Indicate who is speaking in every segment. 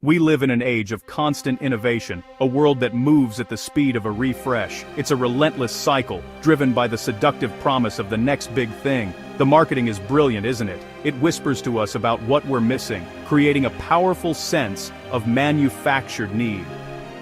Speaker 1: We live in an age of constant innovation, a world that moves at the speed of a refresh. It's a relentless cycle, driven by the seductive promise of the next big thing. The marketing is brilliant, isn't it? It whispers to us about what we're missing, creating a powerful sense of manufactured need.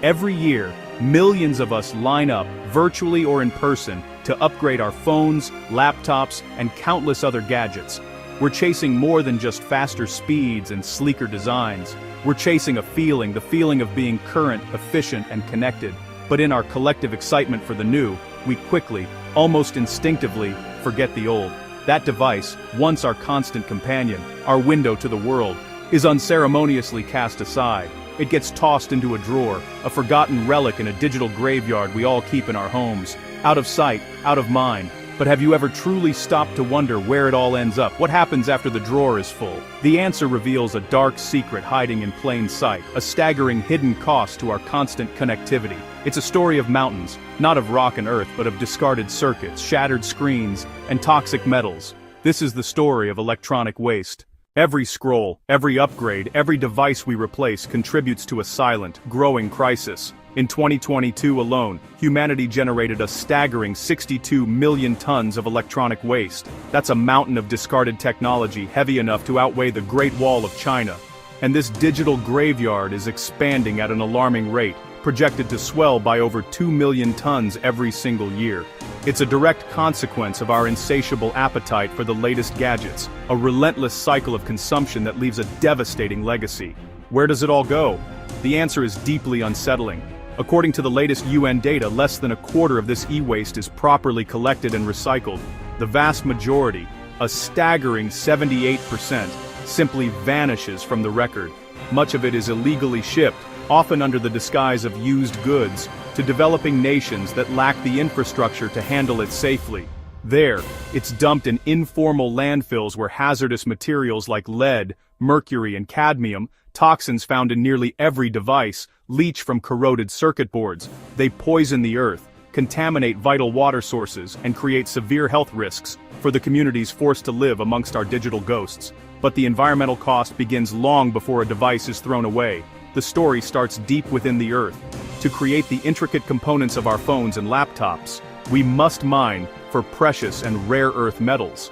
Speaker 1: Every year, millions of us line up, virtually or in person, to upgrade our phones, laptops, and countless other gadgets. We're chasing more than just faster speeds and sleeker designs. We're chasing a feeling, the feeling of being current, efficient, and connected. But in our collective excitement for the new, we quickly, almost instinctively, forget the old. That device, once our constant companion, our window to the world, is unceremoniously cast aside. It gets tossed into a drawer, a forgotten relic in a digital graveyard we all keep in our homes. Out of sight, out of mind. But have you ever truly stopped to wonder where it all ends up? What happens after the drawer is full? The answer reveals a dark secret hiding in plain sight, a staggering hidden cost to our constant connectivity. It's a story of mountains, not of rock and earth, but of discarded circuits, shattered screens, and toxic metals. This is the story of electronic waste. Every scroll, every upgrade, every device we replace contributes to a silent, growing crisis. In 2022 alone, humanity generated a staggering 62 million tons of electronic waste. That's a mountain of discarded technology heavy enough to outweigh the Great Wall of China. And this digital graveyard is expanding at an alarming rate, projected to swell by over 2 million tons every single year. It's a direct consequence of our insatiable appetite for the latest gadgets, a relentless cycle of consumption that leaves a devastating legacy. Where does it all go? The answer is deeply unsettling. According to the latest UN data, less than a quarter of this e-waste is properly collected and recycled. The vast majority, a staggering 78%, simply vanishes from the record. Much of it is illegally shipped, often under the disguise of used goods, to developing nations that lack the infrastructure to handle it safely. There, it's dumped in informal landfills where hazardous materials like lead, mercury, and cadmium, toxins found in nearly every device, leach from corroded circuit boards. They poison the earth, contaminate vital water sources, and create severe health risks for the communities forced to live amongst our digital ghosts. But the environmental cost begins long before a device is thrown away. The story starts deep within the earth. To create the intricate components of our phones and laptops, we must mine for precious and rare earth metals.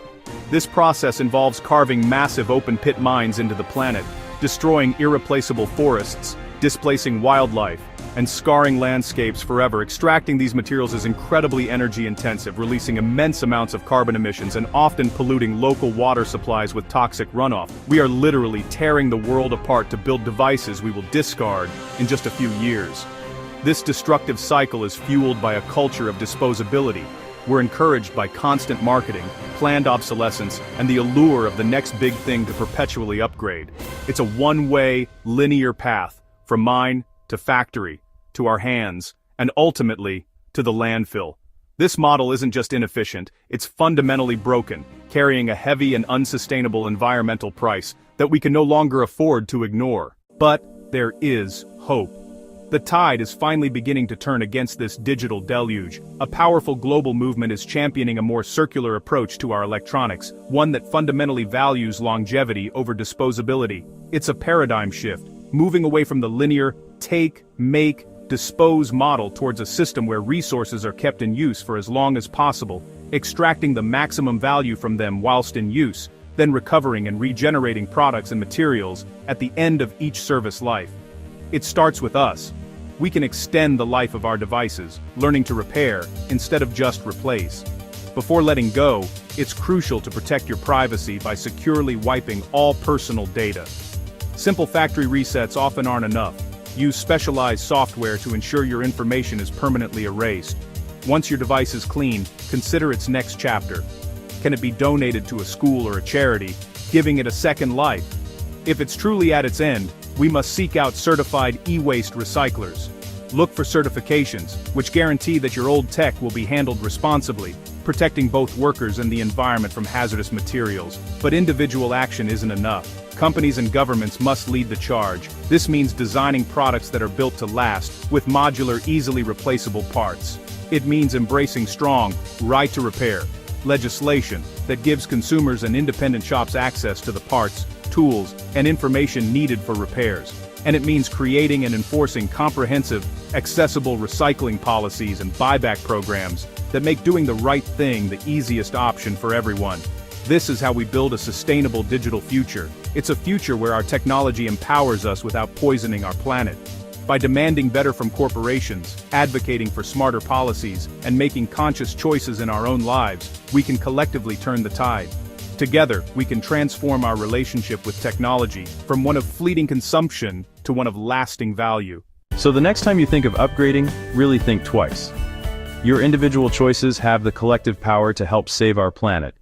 Speaker 1: This process involves carving massive open-pit mines into the planet, destroying irreplaceable forests, displacing wildlife, and scarring landscapes forever. Extracting these materials is incredibly energy-intensive, releasing immense amounts of carbon emissions and often polluting local water supplies with toxic runoff. We are literally tearing the world apart to build devices we will discard in just a few years. This destructive cycle is fueled by a culture of disposability. We're encouraged by constant marketing, planned obsolescence, and the allure of the next big thing to perpetually upgrade. It's a one-way, linear path, from mine to factory, to our hands, and ultimately, to the landfill. This model isn't just inefficient, it's fundamentally broken, carrying a heavy and unsustainable environmental price that we can no longer afford to ignore. But there is hope. The tide is finally beginning to turn against this digital deluge. A powerful global movement is championing a more circular approach to our electronics, one that fundamentally values longevity over disposability. It's a paradigm shift, moving away from the linear, take, make, dispose model towards a system where resources are kept in use for as long as possible, extracting the maximum value from them whilst in use, then recovering and regenerating products and materials at the end of each service life. It starts with us. We can extend the life of our devices, learning to repair, instead of just replace. Before letting go, it's crucial to protect your privacy by securely wiping all personal data. Simple factory resets often aren't enough. Use specialized software to ensure your information is permanently erased. Once your device is clean, consider its next chapter. Can it be donated to a school or a charity, giving it a second life? If it's truly at its end, we must seek out certified e-waste recyclers. Look for certifications, which guarantee that your old tech will be handled responsibly, protecting both workers and the environment from hazardous materials. But individual action isn't enough. Companies and governments must lead the charge. This means designing products that are built to last, with modular, easily replaceable parts. It means embracing strong, right to repair legislation that gives consumers and independent shops access to the parts, tools, and information needed for repairs. And it means creating and enforcing comprehensive, accessible recycling policies and buyback programs that make doing the right thing the easiest option for everyone. This is how we build a sustainable digital future. It's a future where our technology empowers us without poisoning our planet. By demanding better from corporations, advocating for smarter policies, and making conscious choices in our own lives, we can collectively turn the tide. Together, we can transform our relationship with technology from one of fleeting consumption to one of lasting value.
Speaker 2: So the next time you think of upgrading, really think twice. Your individual choices have the collective power to help save our planet.